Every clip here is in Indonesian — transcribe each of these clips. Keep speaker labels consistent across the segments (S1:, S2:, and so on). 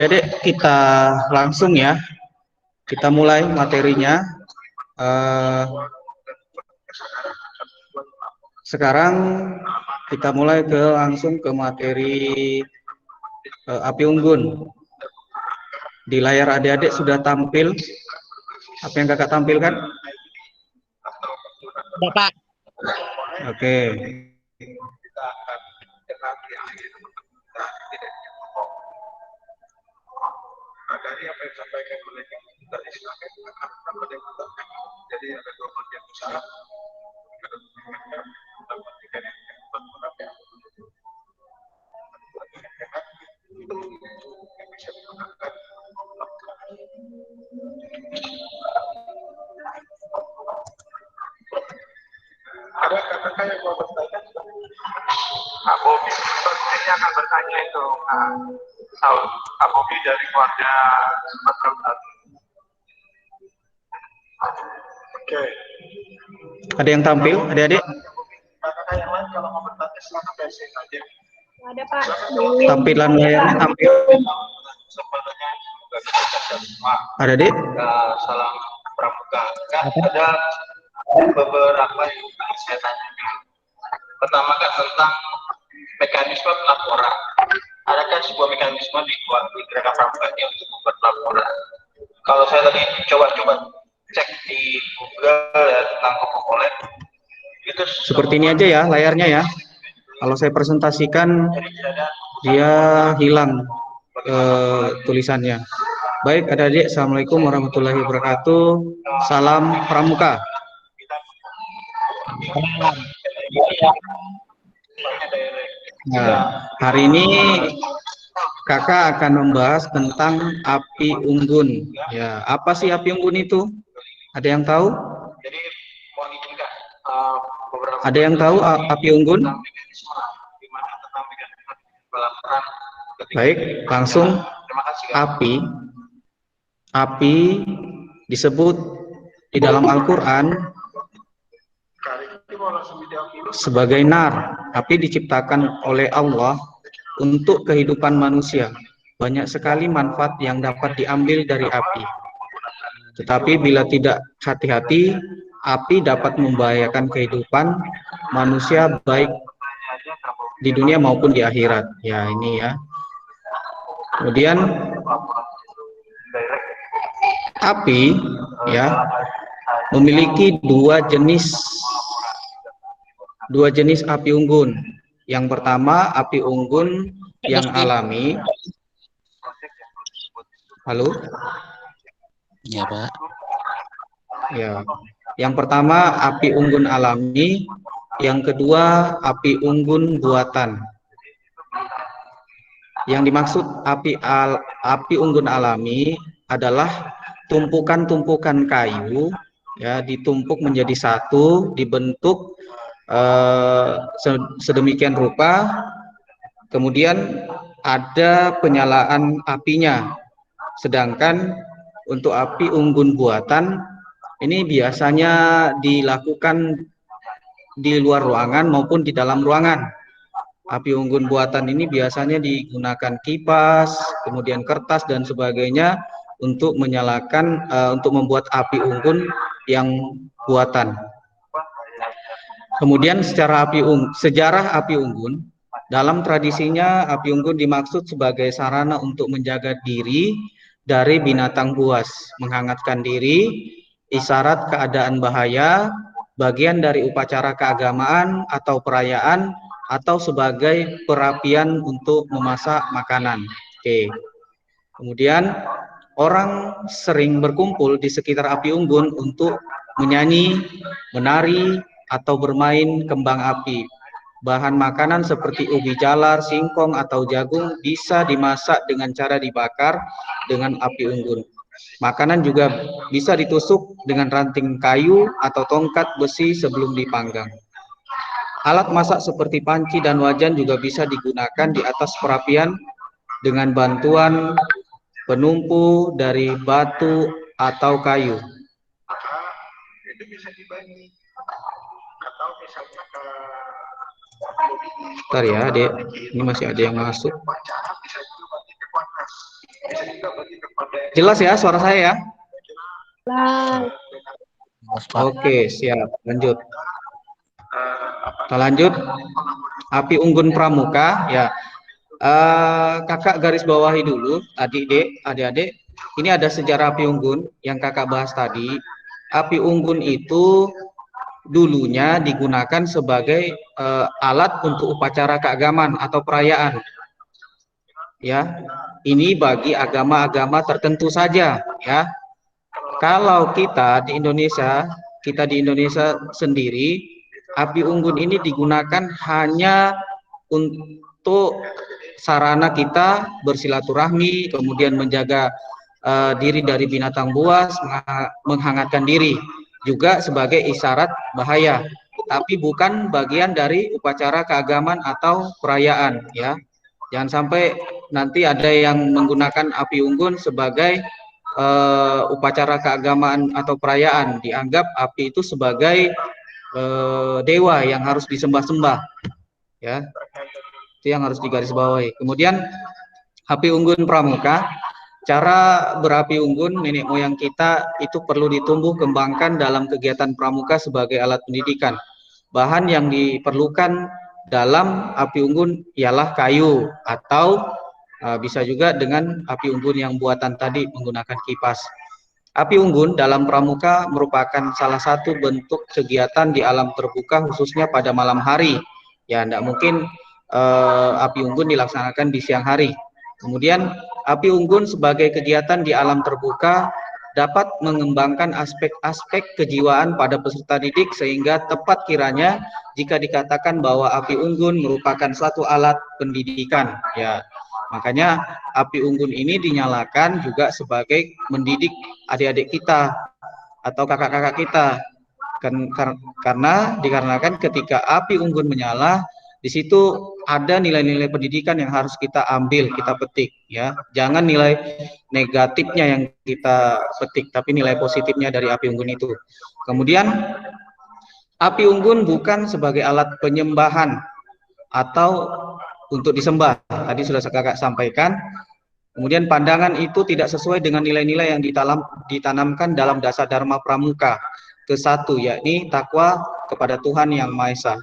S1: Jadi kita langsung ya, kita mulai materinya. Sekarang kita mulai langsung ke materi api unggun. Di layar adik-adik sudah tampil apa yang kakak tampilkan?
S2: Bapak.
S1: Oke.
S3: Dari apa yang disampaikan oleh dari jadi ada dua bagian besar ada kakak yang mau bertanya. Aku sepertinya akan bertanya itu Aku dari keluarga Sumatera Utara. Oke.
S1: Ada yang tampil, adik-adik?
S3: Kakak yang lain kalau mau bertanya silakan PSN aja.
S4: Ada Pak.
S1: Tampilan layarnya tampil. Ada adik?
S3: Salam pramuka. Ada beberapa yang saya tanyakan. Pertama kan tentang mekanisme pelaporan. Adakah sebuah mekanisme di gerakan pramuka ini untuk membuat laporan? Kalau saya tadi coba-coba cek di Google ya tentang Kokokolet, itu
S1: seperti ini aja ya layarnya ya. Kalau saya presentasikan dia hilang tulisannya. Baik adik-adik, assalamualaikum warahmatullahi wabarakatuh. Salam pramuka. Nah, hari ini kakak akan membahas tentang api unggun. Ya, apa sih api unggun itu? Ada yang tahu? Ada yang tahu api unggun? Baik, langsung api. Api disebut di dalam Al-Quran sebagai nar. Api diciptakan oleh Allah untuk kehidupan manusia. Banyak sekali manfaat yang dapat diambil dari api. Tetapi bila tidak hati-hati, api dapat membahayakan kehidupan manusia baik di dunia maupun di akhirat. Ya, ini ya. Kemudian api ya memiliki dua jenis api unggun. Yang pertama api unggun yang alami. Halo?
S2: Ya, Pak.
S1: Ya. Yang pertama api unggun alami, yang kedua api unggun buatan. Yang dimaksud api unggun alami adalah tumpukan-tumpukan kayu ya ditumpuk menjadi satu, dibentuk sedemikian rupa, kemudian ada penyalaan apinya. Sedangkan untuk api unggun buatan ini biasanya dilakukan di luar ruangan maupun di dalam ruangan. Api unggun buatan ini biasanya digunakan kipas, kemudian kertas dan sebagainya untuk menyalakan untuk membuat api unggun yang buatan. Kemudian sejarah api unggun, dalam tradisinya api unggun dimaksud sebagai sarana untuk menjaga diri dari binatang buas, menghangatkan diri, isyarat keadaan bahaya, bagian dari upacara keagamaan atau perayaan, atau sebagai perapian untuk memasak makanan. Oke. Kemudian orang sering berkumpul di sekitar api unggun untuk menyanyi, menari, atau bermain kembang api. Bahan makanan seperti ubi jalar, singkong, atau jagung bisa dimasak dengan cara dibakar dengan api unggun. Makanan juga bisa ditusuk dengan ranting kayu atau tongkat besi sebelum dipanggang. Alat masak seperti panci dan wajan juga bisa digunakan di atas perapian dengan bantuan penumpu dari batu atau kayu.
S3: Itu bisa dibagi atau misalnya
S1: Bentar ya, Dek. Ini masih ada yang masuk.
S3: bisa juga bagi ke Kuantas.
S1: Jelas ya suara saya ya?
S2: Jelas, Pak.
S1: Oke, siap. Lanjut. Kita lanjut. Api unggun pramuka, ya. Kakak garis bawahi dulu, adik-adik. Ini ada sejarah api unggun yang kakak bahas tadi. Api unggun itu dulunya digunakan sebagai alat untuk upacara keagamaan atau perayaan. Ya, ini bagi agama-agama tertentu saja, ya. Kalau kita di Indonesia sendiri, api unggun ini digunakan hanya untuk sarana kita bersilaturahmi, kemudian menjaga diri dari binatang buas, menghangatkan diri, juga sebagai isyarat bahaya, tapi bukan bagian dari upacara keagamaan atau perayaan, ya. Jangan sampai nanti ada yang menggunakan api unggun sebagai upacara keagamaan atau perayaan, dianggap api itu sebagai dewa yang harus disembah-sembah, ya. Itu yang harus digarisbawahi. Kemudian api unggun pramuka, cara berapi unggun nenek moyang kita itu perlu ditumbuh kembangkan dalam kegiatan pramuka sebagai alat pendidikan. Bahan yang diperlukan dalam api unggun ialah kayu atau bisa juga dengan api unggun yang buatan tadi menggunakan kipas. Api unggun dalam pramuka merupakan salah satu bentuk kegiatan di alam terbuka, khususnya pada malam hari. Ya, tidak mungkin api unggun dilaksanakan di siang hari. Kemudian api unggun sebagai kegiatan di alam terbuka dapat mengembangkan aspek-aspek kejiwaan pada peserta didik, sehingga tepat kiranya jika dikatakan bahwa api unggun merupakan suatu alat pendidikan, ya. Makanya api unggun ini dinyalakan juga sebagai mendidik adik-adik kita atau kakak-kakak kita, karena dikarenakan ketika api unggun menyala, di situ ada nilai-nilai pendidikan yang harus kita ambil, kita petik, ya. Jangan nilai negatifnya yang kita petik, tapi nilai positifnya dari api unggun itu. Kemudian api unggun bukan sebagai alat penyembahan atau untuk disembah. Tadi sudah kakak sampaikan. Kemudian pandangan itu tidak sesuai dengan nilai-nilai yang ditanamkan dalam dasar dharma pramuka ke-1, yakni takwa kepada Tuhan Yang Maha Esa.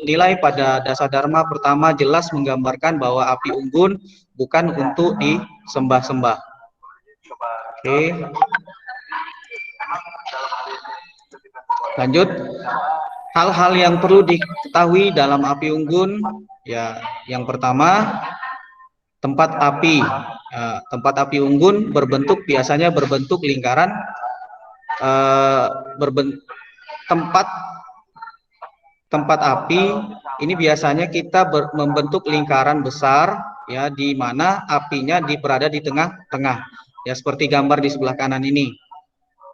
S1: Nilai pada dasar dharma pertama jelas menggambarkan bahwa api unggun bukan untuk disembah-sembah. Oke. Lanjut. Hal-hal yang perlu diketahui dalam api unggun, ya, yang pertama, tempat api. Tempat api unggun biasanya berbentuk lingkaran. Tempat api ini biasanya kita membentuk lingkaran besar, ya, di mana apinya berada di tengah-tengah, ya, seperti gambar di sebelah kanan ini.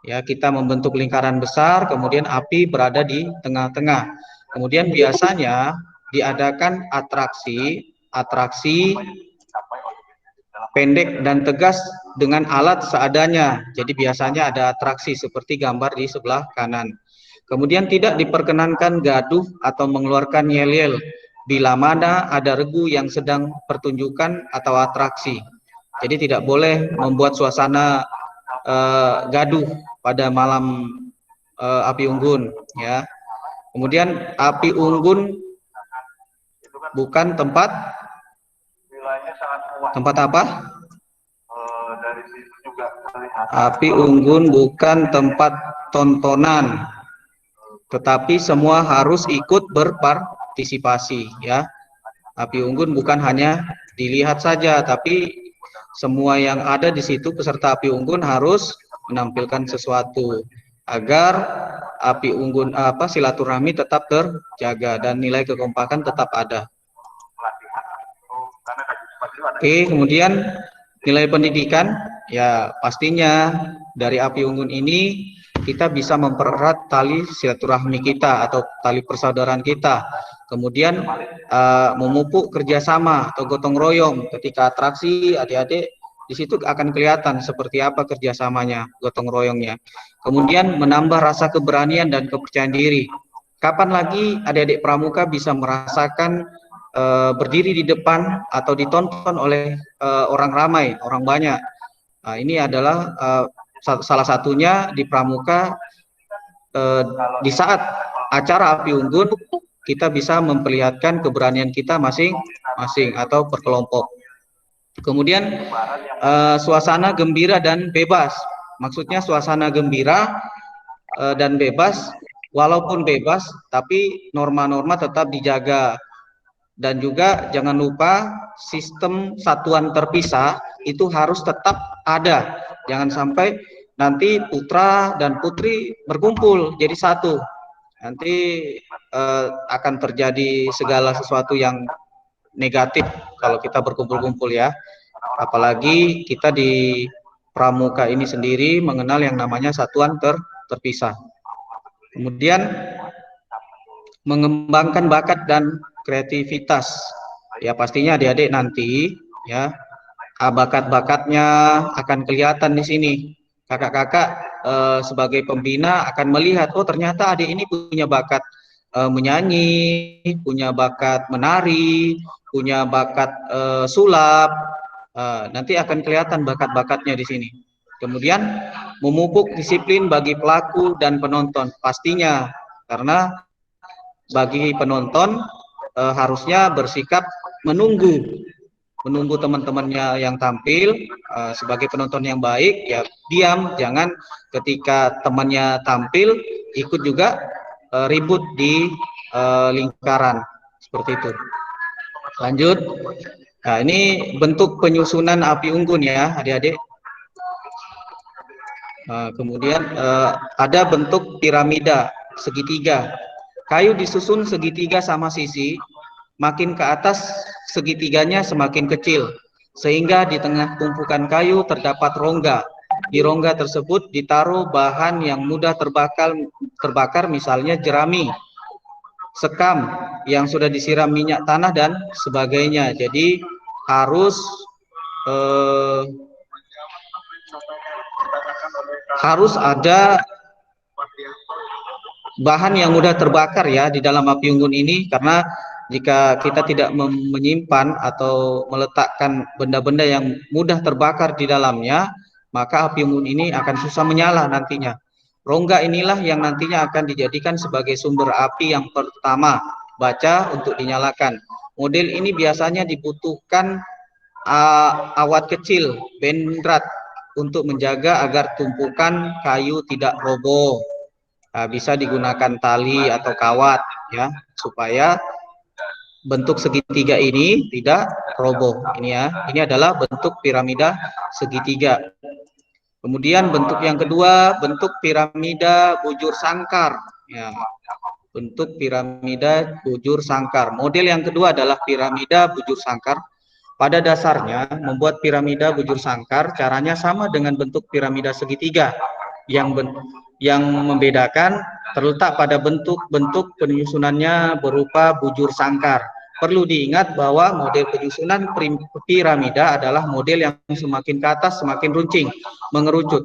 S1: Ya, kita membentuk lingkaran besar, kemudian api berada di tengah-tengah. Kemudian biasanya diadakan atraksi pendek dan tegas dengan alat seadanya. Jadi biasanya ada atraksi seperti gambar di sebelah kanan. Kemudian tidak diperkenankan gaduh atau mengeluarkan yel-yel bila mana ada regu yang sedang pertunjukan atau atraksi. Jadi tidak boleh membuat suasana gaduh pada malam api unggun, ya. Kemudian api unggun bukan tempat apa? Api unggun bukan tempat tontonan, tetapi semua harus ikut berpartisipasi, ya. Api unggun bukan hanya dilihat saja, tapi semua yang ada di situ peserta api unggun harus menampilkan sesuatu agar api unggun silaturahmi tetap terjaga dan nilai kekompakan tetap ada. Oke, kemudian nilai pendidikan, ya, pastinya dari api unggun ini kita bisa mempererat tali silaturahmi kita atau tali persaudaraan kita. Kemudian memupuk kerjasama atau gotong royong ketika atraksi, adik-adik di situ akan kelihatan seperti apa kerjasamanya, gotong royongnya. Kemudian menambah rasa keberanian dan kepercayaan diri. Kapan lagi adik-adik pramuka bisa merasakan berdiri di depan atau ditonton oleh orang ramai, orang banyak, Nah, ini adalah salah satunya di Pramuka. Di saat acara api unggun kita bisa memperlihatkan keberanian kita masing-masing atau per kelompok. Kemudian suasana gembira dan bebas. Maksudnya suasana gembira dan bebas, walaupun bebas tapi norma-norma tetap dijaga. Dan juga jangan lupa sistem satuan terpisah itu harus tetap ada. Jangan sampai nanti putra dan putri berkumpul jadi satu. Nanti akan terjadi segala sesuatu yang negatif kalau kita berkumpul-kumpul ya. Apalagi kita di Pramuka ini sendiri mengenal yang namanya satuan terpisah. Kemudian mengembangkan bakat dan kreativitas. Ya pastinya adik-adik nanti ya bakat-bakatnya akan kelihatan di sini. Kakak-kakak sebagai pembina akan melihat, oh ternyata adik ini punya bakat menyanyi, punya bakat menari, punya bakat sulap. Nanti akan kelihatan bakat-bakatnya di sini. Kemudian memupuk disiplin bagi pelaku dan penonton pastinya, karena bagi penonton harusnya bersikap menunggu teman-temannya yang tampil. Sebagai penonton yang baik ya diam, jangan ketika temannya tampil ikut juga ribut di lingkaran seperti itu. Lanjut. Nah, ini bentuk penyusunan api unggun ya adik-adik. Kemudian ada bentuk piramida segitiga. Kayu disusun segitiga sama sisi, makin ke atas segitiganya semakin kecil, sehingga di tengah tumpukan kayu terdapat rongga. Di rongga tersebut ditaruh bahan yang mudah terbakar, misalnya jerami, sekam yang sudah disiram minyak tanah dan sebagainya. Jadi harus ada bahan yang mudah terbakar ya di dalam api unggun ini, karena jika kita tidak menyimpan atau meletakkan benda-benda yang mudah terbakar di dalamnya, maka api unggun ini akan susah menyala nantinya. Rongga inilah yang nantinya akan dijadikan sebagai sumber api yang pertama baca untuk dinyalakan. Model ini biasanya dibutuhkan awat kecil, bendrat, untuk menjaga agar tumpukan kayu tidak roboh. Bisa digunakan tali atau kawat ya, supaya bentuk segitiga ini tidak roboh. Ini ya, ini adalah bentuk piramida segitiga. Kemudian bentuk yang kedua, bentuk piramida bujur sangkar ya. Bentuk piramida bujur sangkar. Model yang kedua adalah piramida bujur sangkar. Pada dasarnya membuat piramida bujur sangkar caranya sama dengan bentuk piramida segitiga. Yang membedakan terletak pada bentuk penyusunannya berupa bujur sangkar. Perlu diingat bahwa model penyusunan piramida adalah model yang semakin ke atas semakin runcing, mengerucut.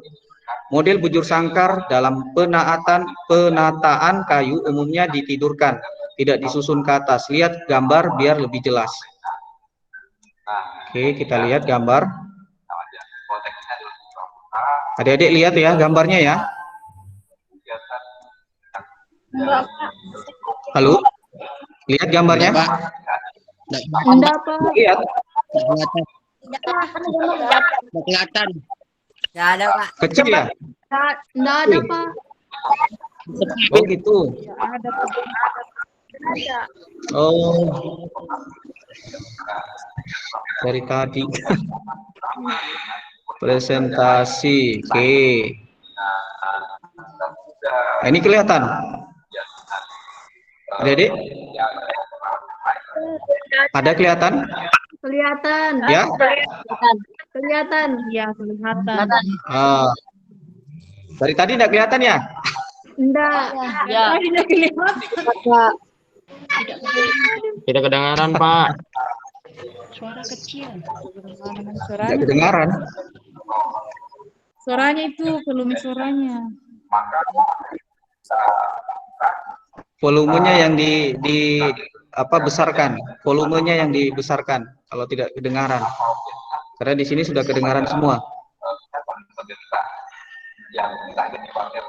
S1: Model bujur sangkar dalam penataan kayu umumnya ditidurkan, tidak disusun ke atas. Lihat gambar biar lebih jelas. Oke, kita lihat gambar. Adik-adik lihat ya gambarnya ya. Halo, lihat gambarnya?
S4: Enggak, Pak.
S1: Lihat.
S4: Kelihatan.
S5: Enggak ada, Pak.
S1: Kecil ya?
S4: Enggak ada, Pak.
S1: Oh gitu.
S4: Enggak ada, Pak. Ada.
S1: Oh. Dari tadi. Presentasi. Oke. Nah, ini kelihatan. Adik-adik? Ada kelihatan?
S4: Kelihatan.
S1: Ya?
S4: Kelihatan. Ya, kelihatan.
S1: Dari tadi enggak kelihatan ya?
S4: Enggak.
S5: Ya.
S4: Tidak kelihatan.
S2: Tidak kedengaran, Pak.
S4: Suara kecil.
S1: Enggak kedengaran.
S4: Suaranya itu, volume suaranya.
S1: Volumenya yang besarkan, volumenya yang dibesarkan kalau tidak kedengaran. Karena di sini sudah kedengaran semua.
S3: yang bisa dipakai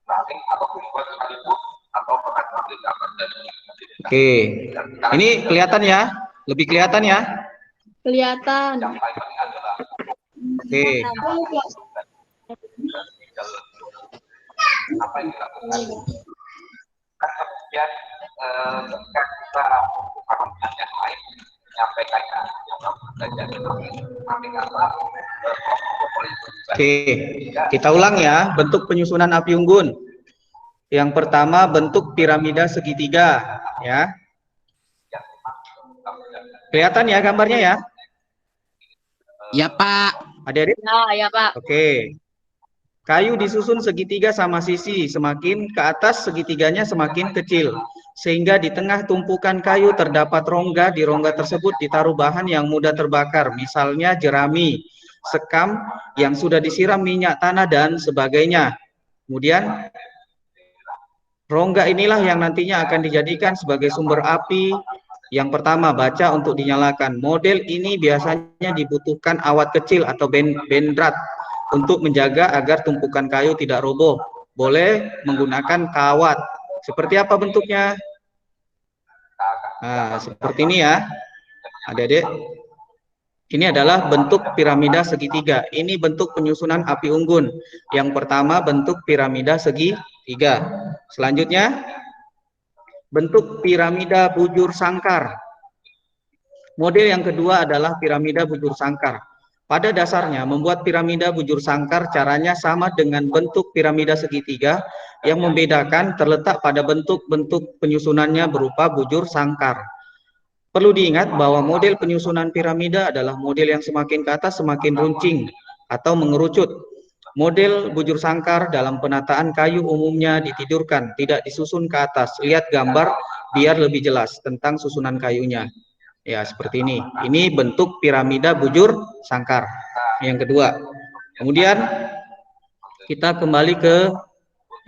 S3: running atau dibuat sekalipun atau pernah diambil gambar dari.
S1: Oke, ini kelihatan ya? Lebih kelihatan ya?
S4: Kelihatan.
S3: Yang paling penting adalah
S1: Oke.
S3: apa yang dilakukan. Kan kemudian ketika kita melakukan yang lain menyampaikan
S1: Oke, kita ulang ya bentuk penyusunan api unggun. Yang pertama bentuk piramida segitiga, ya. Kelihatan ya gambarnya ya?
S2: Ya, Pak.
S1: Adik-adik?
S4: Ya, Pak.
S1: Oke. Kayu disusun segitiga sama sisi, semakin ke atas segitiganya semakin kecil. Sehingga di tengah tumpukan kayu terdapat rongga, di rongga tersebut ditaruh bahan yang mudah terbakar, misalnya jerami, sekam yang sudah disiram minyak tanah dan sebagainya. Kemudian rongga inilah yang nantinya akan dijadikan sebagai sumber api. Yang pertama, baca untuk dinyalakan. Model ini biasanya dibutuhkan awat kecil atau bendrat untuk menjaga agar tumpukan kayu tidak roboh. Boleh menggunakan kawat. Seperti apa bentuknya? Nah, seperti ini ya, adik-adik. Ini adalah bentuk piramida segitiga. Ini bentuk penyusunan api unggun. Yang pertama bentuk piramida segitiga. Selanjutnya bentuk piramida bujur sangkar. Model yang kedua adalah piramida bujur sangkar. Pada dasarnya membuat piramida bujur sangkar caranya sama dengan bentuk piramida segitiga, yang membedakan terletak pada bentuk-bentuk penyusunannya berupa bujur sangkar. Perlu diingat bahwa model penyusunan piramida adalah model yang semakin ke atas semakin runcing atau mengerucut. Model bujur sangkar dalam penataan kayu umumnya ditidurkan, tidak disusun ke atas. Lihat gambar biar lebih jelas tentang susunan kayunya. Ya, seperti ini. Ini bentuk piramida bujur sangkar. Yang kedua. Kemudian kita kembali ke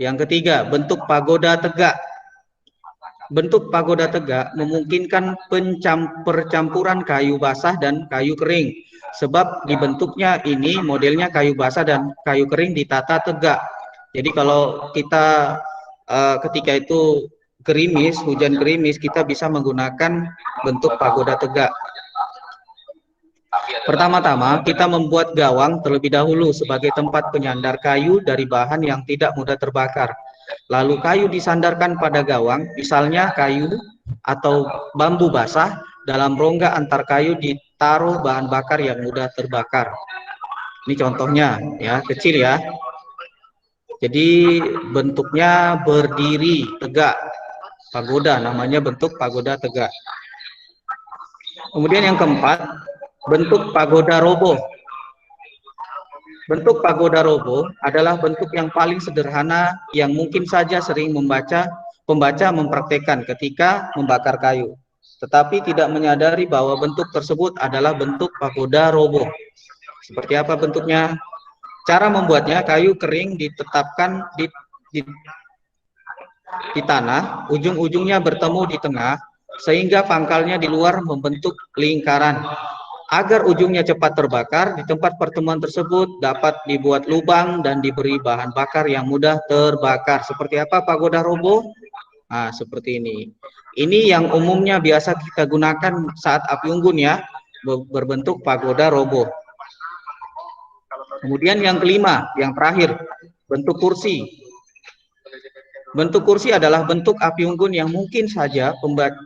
S1: yang ketiga, bentuk pagoda tegak. Bentuk pagoda tegak memungkinkan percampuran kayu basah dan kayu kering. Sebab dibentuknya ini modelnya kayu basah dan kayu kering ditata tegak. Jadi kalau kita ketika itu gerimis, hujan gerimis, kita bisa menggunakan bentuk pagoda tegak. Pertama-tama kita membuat gawang terlebih dahulu sebagai tempat penyandar kayu dari bahan yang tidak mudah terbakar. Lalu kayu disandarkan pada gawang, misalnya kayu atau bambu basah. Dalam rongga antar kayu ditaruh bahan bakar yang mudah terbakar. Ini contohnya ya, kecil ya. Jadi bentuknya berdiri tegak. Pagoda, namanya bentuk pagoda tegak. Kemudian yang keempat, bentuk pagoda roboh. Bentuk pagoda roboh adalah bentuk yang paling sederhana yang mungkin saja sering pembaca mempraktekkan ketika membakar kayu. Tetapi tidak menyadari bahwa bentuk tersebut adalah bentuk pagoda roboh. Seperti apa bentuknya? Cara membuatnya, kayu kering ditetapkan di tanah, ujung-ujungnya bertemu di tengah, sehingga pangkalnya di luar membentuk lingkaran. Agar ujungnya cepat terbakar, di tempat pertemuan tersebut dapat dibuat lubang dan diberi bahan bakar yang mudah terbakar. Seperti apa pagoda roboh? Nah, seperti ini. Ini yang umumnya biasa kita gunakan saat api unggun ya, berbentuk pagoda roboh. Kemudian yang kelima, yang terakhir, bentuk kursi. Bentuk kursi adalah bentuk api unggun yang mungkin saja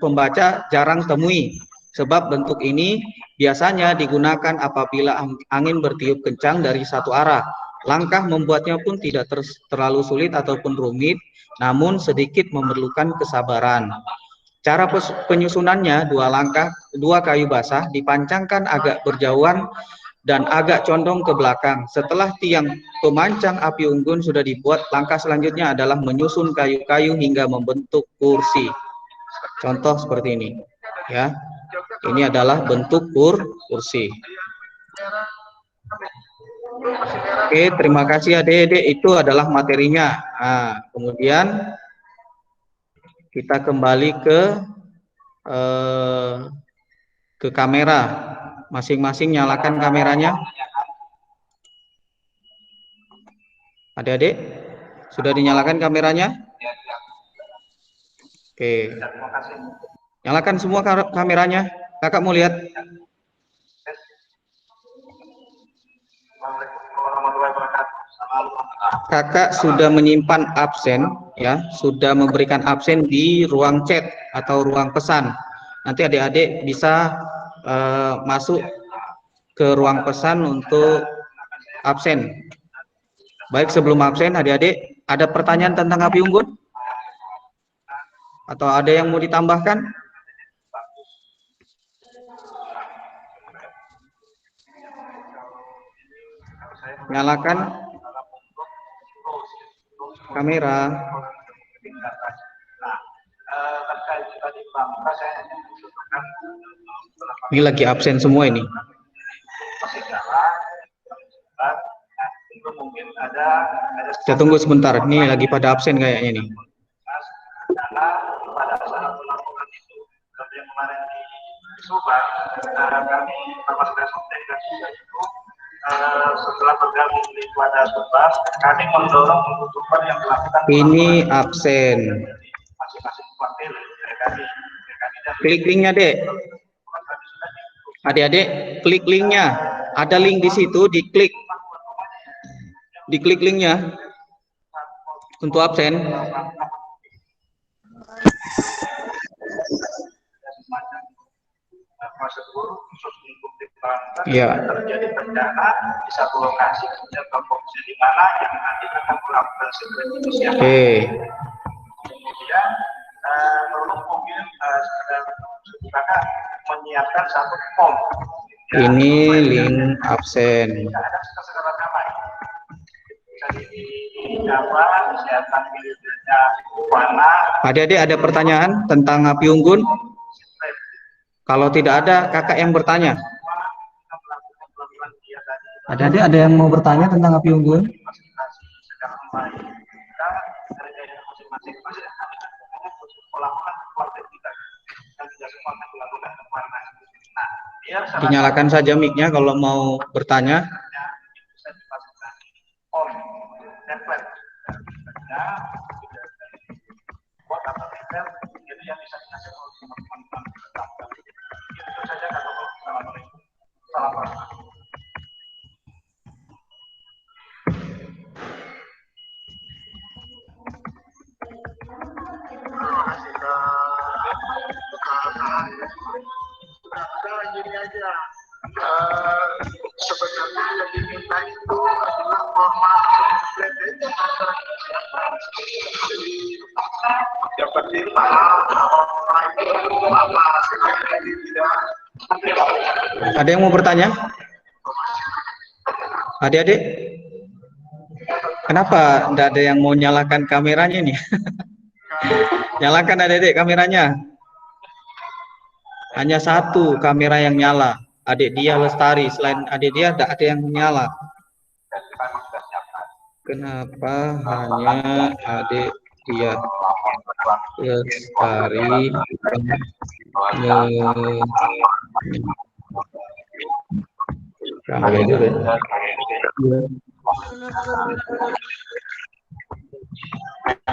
S1: pembaca jarang temui. Sebab bentuk ini biasanya digunakan apabila angin bertiup kencang dari satu arah. Langkah membuatnya pun tidak terlalu sulit ataupun rumit, namun sedikit memerlukan kesabaran. Cara penyusunannya, dua kayu basah dipancangkan agak berjauhan dan agak condong ke belakang. Setelah tiang pemancang api unggun sudah dibuat, langkah selanjutnya adalah menyusun kayu-kayu hingga membentuk kursi. Contoh seperti ini, ya. Ini adalah bentuk kursi. Oke, terima kasih adik-adik. Itu adalah materinya. Nah, kemudian kita kembali ke kamera. Masing-masing nyalakan kameranya. Adik-adik, sudah dinyalakan kameranya? Oke. Nyalakan semua kameranya. Kakak mau lihat. Kakak sudah menyimpan absen, ya, sudah memberikan absen di ruang chat atau ruang pesan. Nanti adik-adik bisa masuk ke ruang pesan untuk absen. Baik, sebelum absen, adik-adik, ada pertanyaan tentang api unggun? Atau ada yang mau ditambahkan? Nyalakan kamera. Ini lagi absen semua ini. Kita tunggu sebentar. Ini lagi pada absen kayaknya nih.
S3: Setelah bergabung di Kuada Subas, kami mendorong pembentukan yang dilakukan.
S1: Ini absen.
S3: Masing-masing wakil
S1: Klik linknya, Dek. Adik-adik, klik linknya. Ada link di situ, diklik. Diklik linknya untuk absen. Ya.
S3: Terjadi bencana di satu lokasi atau posisi di mana yang nanti akan melakukan segera.
S1: Oke.
S3: Kemudian perlu mungkin kakak menyiapkan satu form.
S1: Ini link absen. Adik-adik ada pertanyaan tentang api unggun? Kalau tidak ada, kakak yang bertanya. Adik-adik ada yang mau bertanya tentang api unggun? Dinyalakan saja mic-nya kalau mau bertanya.
S3: Sebenarnya yang diminta itu adalah format yang penting
S1: Ada yang mau bertanya? Adik-adik, kenapa tidak ada yang mau nyalakan kameranya nih? Nyalakan adik-adik kameranya. Hanya satu kamera yang nyala. Adik dia Lestari. Selain adik dia tidak ada yang nyala. Kenapa hanya adik dia Lestari kamera juga?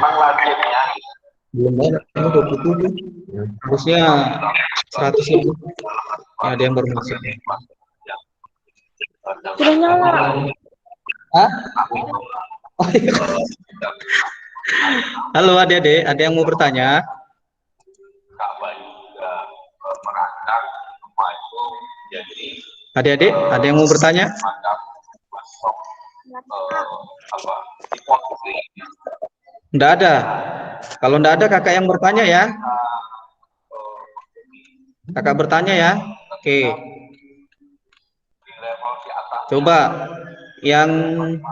S3: memang wajib ya.
S1: Belum ada, ini 27. Harusnya 100 lebih. Ada yang bermaksud.
S4: Sudah nyala.
S1: Hah? Oh, iya. Halo adik-adik, ada yang mau bertanya? Adik-adik, ada yang mau bertanya? Enggak ada. Kalau enggak ada, kakak yang bertanya ya. Kakak bertanya ya. Oke. Coba yang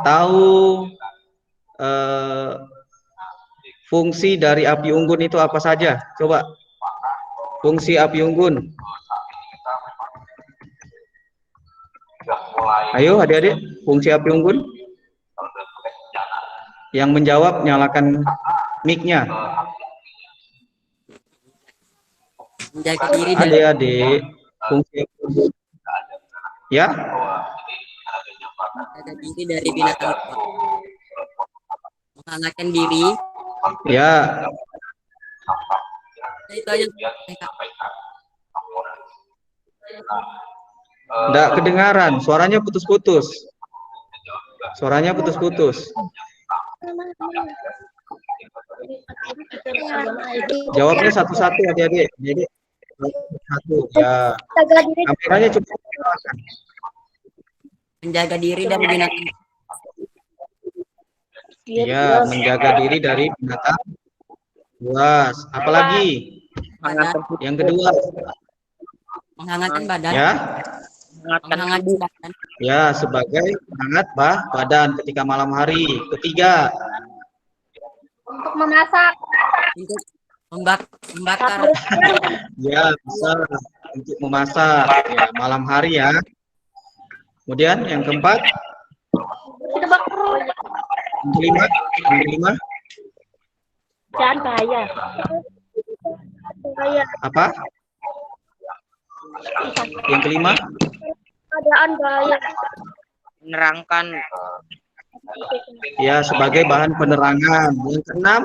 S1: tahu fungsi dari api unggun itu apa saja? Coba. Fungsi api unggun. Ayo adik-adik, fungsi api unggun. Yang menjawab nyalakan mic-nya.
S2: Menjaga diri dari
S1: Adik-adik, fungsi api unggun. Ya.
S2: menjaga diri dari binatang. menghangatkan diri.
S1: Ya,
S2: Itu aja.
S1: enggak kedengaran, suaranya putus-putus. Suaranya putus-putus. Jawabnya satu-satu adik-adik. Jadi satu ya. Kameranya coba nyalakan.
S2: Menjaga diri dari binatang.
S1: Ya, menjaga diri dari binatang buas. Apalagi?
S2: Badan,
S1: Yang kedua,
S2: menghangatkan badan.
S1: ya.
S2: Menghangatkan badan.
S1: Ya, sebagai hangat badan ketika malam hari. Ketiga,
S4: Untuk memasak.
S2: Untuk membakar.
S1: ya bisa untuk memasak ya, malam hari ya. Kemudian yang keempat, yang kelima,
S4: Jangan bahaya. Bahaya.
S1: apa? Yang kelima,
S4: Keadaan bahaya.
S5: Menerangkan.
S1: ya sebagai bahan penerangan. Yang keenam,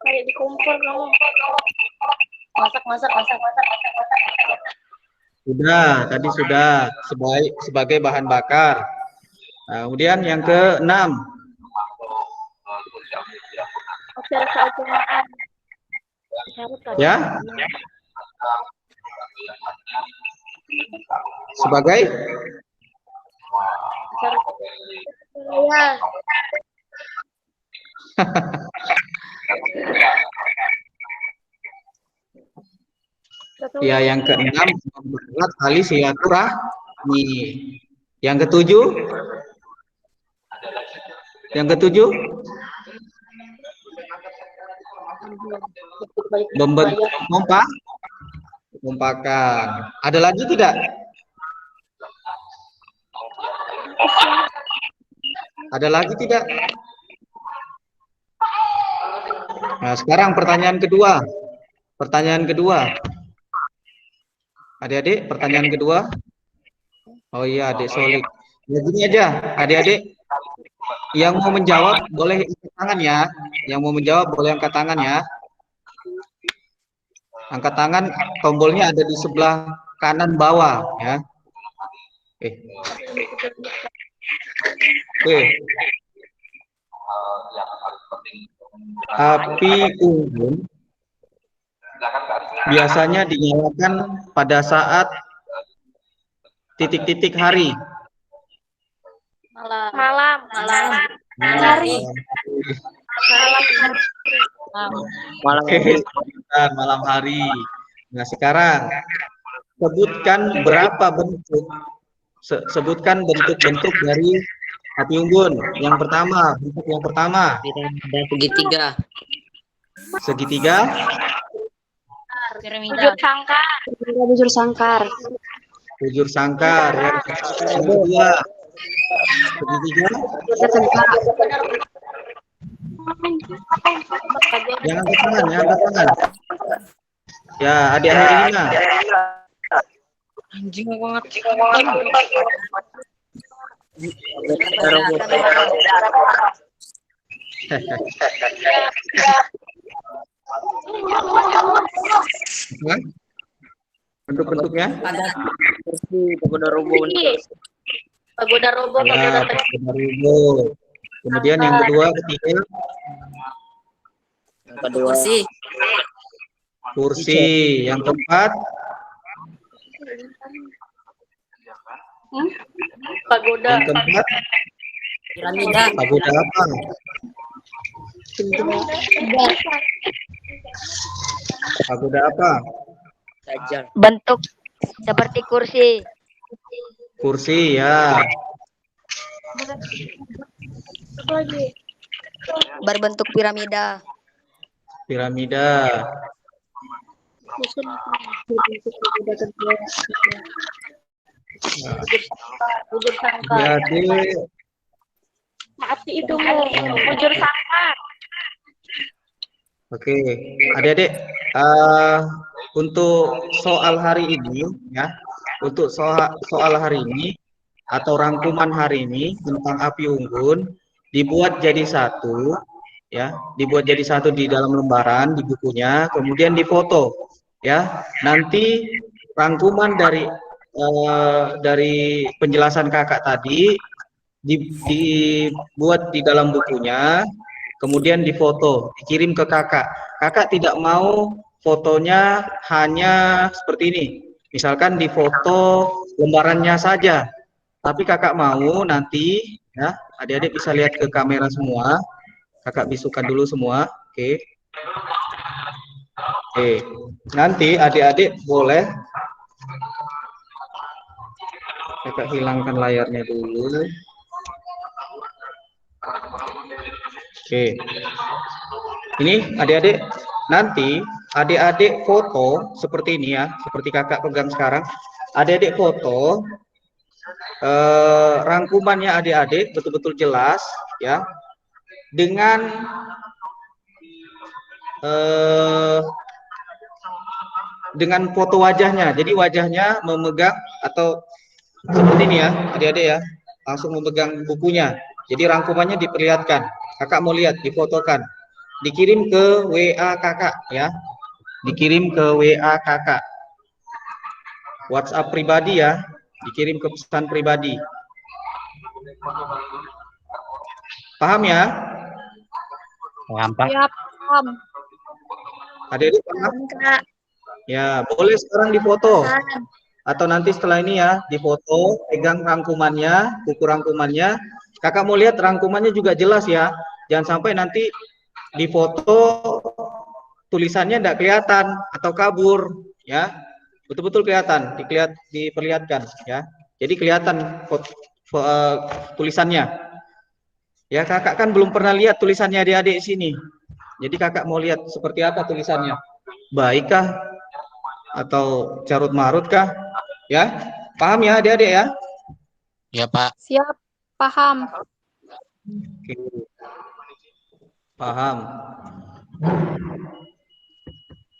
S4: Kayak dikumpul kamu. Masak.
S1: sudah, tadi sudah sebagai bahan bakar. Nah, kemudian yang keenam,
S4: Acara keagamaan.
S1: ya, sebagai
S4: Ya.
S1: ya yang keenam membuat tali silaturahmi. Yang ketujuh, membentuk kompakan. Ada lagi tidak? Ada lagi tidak? Nah, sekarang pertanyaan kedua. Adik-adik, pertanyaan kedua. Oh iya, Adik Solik. Ya, gini aja, adik-adik. Yang mau menjawab boleh angkat tangan ya. Yang mau menjawab boleh angkat tangan ya. Angkat tangan, tombolnya ada di sebelah kanan bawah ya. Api unggun biasanya dinyalakan pada saat titik-titik hari.
S4: Malam.
S1: Malam hari. Nah, sekarang sebutkan bentuk dari api unggun. Yang pertama,
S5: Segitiga.
S4: Bujur sangkar.
S1: Bujur sangkar. Yang kedua, segitiga. Yang angkat tangan. Ya, Adik Herlina.
S5: Anjing banget.
S1: Bentuk-bentuknya?
S5: Pagoda robo.
S4: Pagoda robo.
S1: Ya, pagoda robo. Kemudian yang kedua, ketiga, kursi. Yang keempat,
S4: Pagoda.
S1: Yang keempat,
S2: Piramida.
S1: pagoda apa? Pagoda apa?
S6: Bentuk seperti kursi.
S1: Kursi ya.
S6: Berbentuk piramida.
S1: Piramida.
S4: Bujur sangkar.
S1: Jadi
S4: Mati itu bujur sangkar.
S1: Oke, adik-adik, untuk soal hari ini ya, untuk soal hari ini atau rangkuman hari ini tentang api unggun dibuat jadi satu ya, dibuat jadi satu di dalam lembaran di bukunya, kemudian difoto ya. Nanti rangkuman dari penjelasan kakak tadi dibuat di dalam bukunya, kemudian difoto, dikirim ke kakak. Kakak tidak mau fotonya hanya seperti ini, misalkan difoto lembarannya saja, tapi kakak mau nanti ya, adik-adik bisa lihat ke kamera semua. Kakak bisukan dulu semua. Oke. Oke. Nanti adik-adik boleh kakak hilangkan layarnya dulu. Oke. Ini adik-adik, nanti adik-adik foto seperti ini ya, seperti kakak pegang sekarang. Adik-adik foto rangkumannya adik-adik betul-betul jelas ya, dengan foto wajahnya. Jadi wajahnya memegang atau seperti ini ya, adik-adik ya, langsung memegang bukunya. Jadi rangkumannya diperlihatkan. Kakak mau lihat, difotokan, dikirim ke WA kakak ya, dikirim ke WA kakak, WhatsApp pribadi ya, dikirim ke pesan pribadi. Paham ya?
S2: Paham, Pak.
S4: Ya, paham.
S1: Adik-adik paham?
S4: Kak.
S1: Ya, boleh sekarang difoto.
S4: Paham.
S1: Atau nanti setelah ini ya, difoto, pegang rangkumannya, buku rangkumannya. Kakak mau lihat rangkumannya juga jelas ya. Jangan sampai nanti difoto tulisannya tidak kelihatan atau kabur ya. Betul-betul kelihatan, diperlihatkan ya. Jadi kelihatan tulisannya. Ya, kakak kan belum pernah lihat tulisannya adik-adik sini. Jadi kakak mau lihat seperti apa tulisannya. Baikkah atau carut marut kah? Ya, paham ya adik-adik ya?
S2: Ya, Pak.
S4: Siap, paham.
S1: Oke. Paham.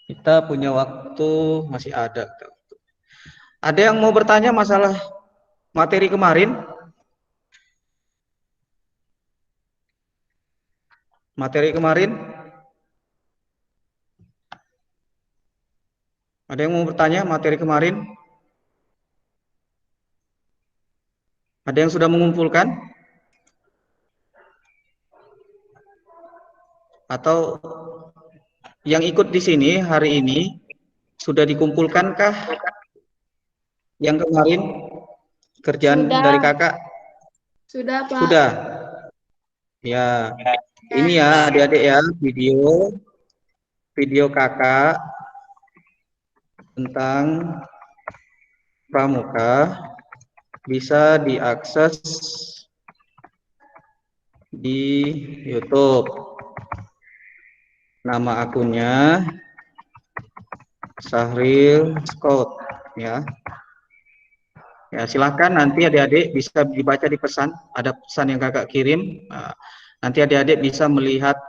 S1: Kita punya waktu masih ada. Ada yang mau bertanya masalah materi kemarin? Materi kemarin? Ada yang mau bertanya materi kemarin? Ada yang sudah mengumpulkan? Atau yang ikut di sini hari ini sudah dikumpulkankah yang kemarin kerjaan
S4: Sudah.
S1: dari kakak?
S4: Sudah, Pak.
S1: Sudah. Ya, ini ya adik-adik ya, video kakak tentang pramuka bisa diakses di YouTube. Nama akunnya Sahril Scott ya. Ya, silakan nanti adik-adik bisa dibaca di pesan, ada pesan yang kakak kirim. Nah, nanti adik-adik bisa melihat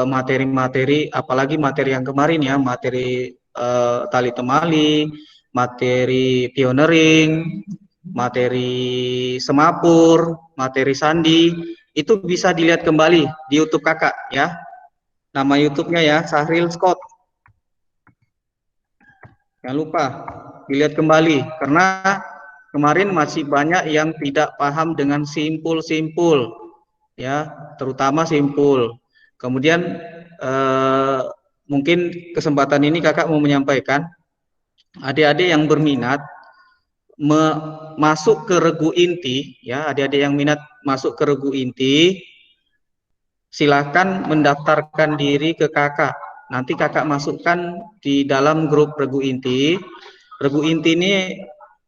S1: materi-materi, apalagi materi yang kemarin ya, materi tali temali, materi pioneering, materi semapur, materi sandi, itu bisa dilihat kembali di YouTube kakak ya. Nama YouTube-nya ya, Sahril Scott. Jangan lupa dilihat kembali, karena kemarin masih banyak yang tidak paham dengan simpul-simpul, ya, terutama simpul. Kemudian mungkin kesempatan ini kakak mau menyampaikan, adik-adik yang berminat masuk ke regu inti, ya, adik-adik yang minat masuk ke regu inti, silakan mendaftarkan diri ke kakak. Nanti kakak masukkan di dalam grup regu inti. Regu inti ini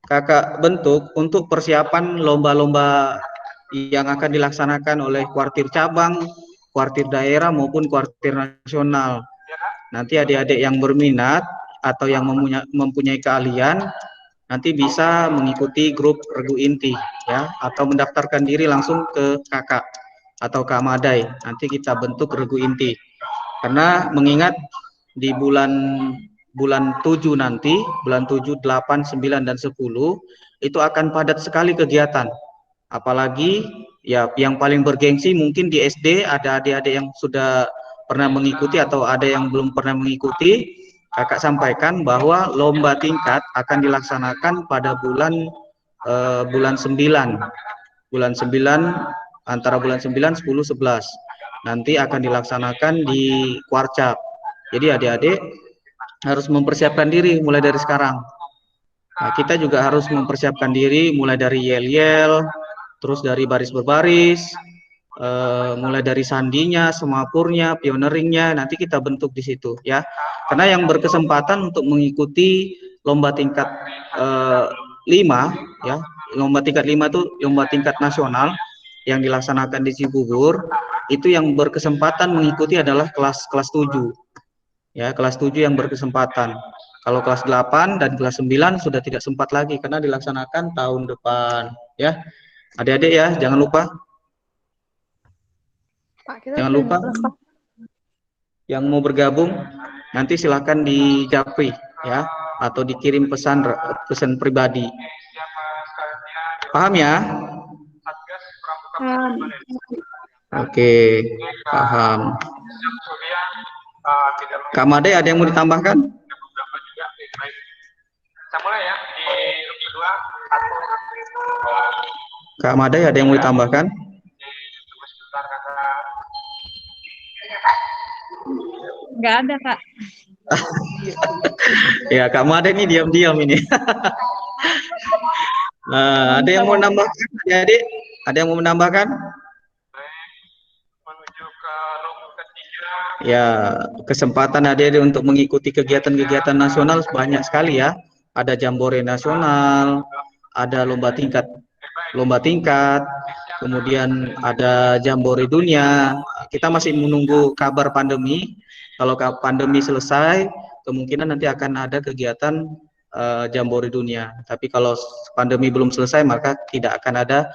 S1: kakak bentuk untuk persiapan lomba-lomba yang akan dilaksanakan oleh kuartir cabang, kuartir daerah maupun kuartir nasional. Nanti adik-adik yang berminat atau yang mempunyai keahlian nanti bisa mengikuti grup regu inti ya, atau mendaftarkan diri langsung ke kakak atau Kak Madai. Nanti kita bentuk regu inti. Karena mengingat di bulan 7 nanti, bulan 7, 8, 9 dan 10 itu akan padat sekali kegiatan. Apalagi ya yang paling bergengsi mungkin di SD ada adik-adik yang sudah pernah mengikuti atau ada yang belum pernah mengikuti. Kakak sampaikan bahwa lomba tingkat akan dilaksanakan pada bulan 9. Bulan 9, antara bulan 9, 10, 11. Nanti akan dilaksanakan di Kuarcap. Jadi adik-adik harus mempersiapkan diri mulai dari sekarang. Nah, kita juga harus mempersiapkan diri mulai dari yel-yel, terus dari baris berbaris, mulai dari sandinya, semapurnya, pioneringnya, nanti kita bentuk di situ ya. Karena yang berkesempatan untuk mengikuti lomba tingkat 5 ya, lomba tingkat 5 itu lomba tingkat nasional yang dilaksanakan di Cibubur, itu yang berkesempatan mengikuti adalah kelas 7. Ya, kelas 7 yang berkesempatan. Kalau kelas 8 dan kelas 9 sudah tidak sempat lagi karena dilaksanakan tahun depan ya. Adik-adik ya, jangan lupa. Jangan lupa yang mau bergabung nanti silahkan di japri ya atau dikirim pesan pribadi. Paham ya? Oke, paham. Kak Made ada yang mau ditambahkan? Kak Made ada yang mau ditambahkan?
S4: Nggak ada, Kak.
S1: Ya, Kak Made ini diam-diam ini. Nah, ada yang mau menambahkan? Adik, ada yang mau menambahkan? Ya, kesempatan adik-adik untuk mengikuti kegiatan-kegiatan nasional banyak sekali ya. Ada jambore nasional, ada lomba tingkat, kemudian ada jambore dunia. Kita masih menunggu kabar pandemi. Kalau pandemi selesai, kemungkinan nanti akan ada kegiatan jambore dunia. Tapi kalau pandemi belum selesai, maka tidak akan ada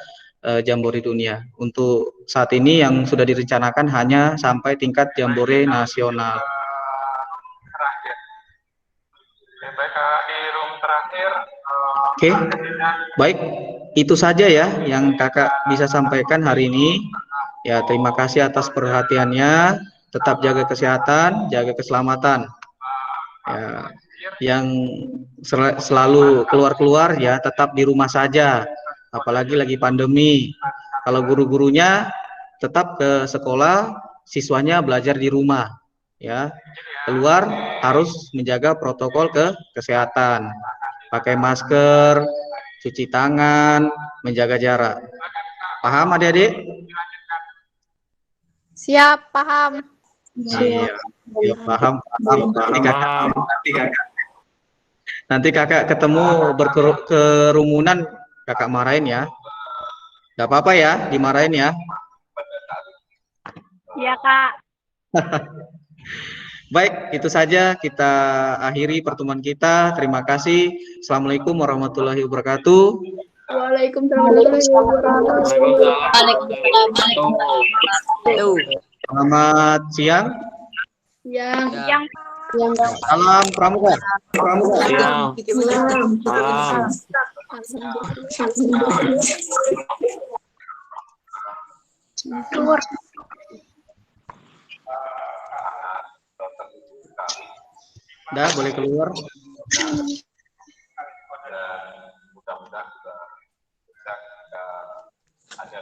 S1: jambore dunia. Untuk saat ini yang sudah direncanakan hanya sampai tingkat jambore nasional. Oke, baik. Itu saja ya yang kakak bisa sampaikan hari ini. Ya, terima kasih atas perhatiannya. Tetap jaga kesehatan, jaga keselamatan. Ya, yang selalu keluar-keluar ya tetap di rumah saja. Apalagi lagi pandemi. Kalau guru-gurunya tetap ke sekolah, siswanya belajar di rumah. Ya, keluar harus menjaga protokol kesehatan. Pakai masker, cuci tangan, menjaga jarak. Paham adik-adik?
S4: Siap, paham.
S1: Iya, ya, paham. Nanti kakak ketemu berkerumunan, kakak marahin ya. Gak apa-apa ya, dimarahin ya.
S4: Iya, Kak.
S1: Baik, itu saja kita akhiri pertemuan kita. Terima kasih. Assalamualaikum warahmatullahi wabarakatuh.
S4: Waalaikumsalam warahmatullahi wabarakatuh.
S1: Selamat siang.
S4: Yang
S1: Salam pramuka. Dah, boleh keluar.
S3: Mudah-mudahan juga bisa kita ada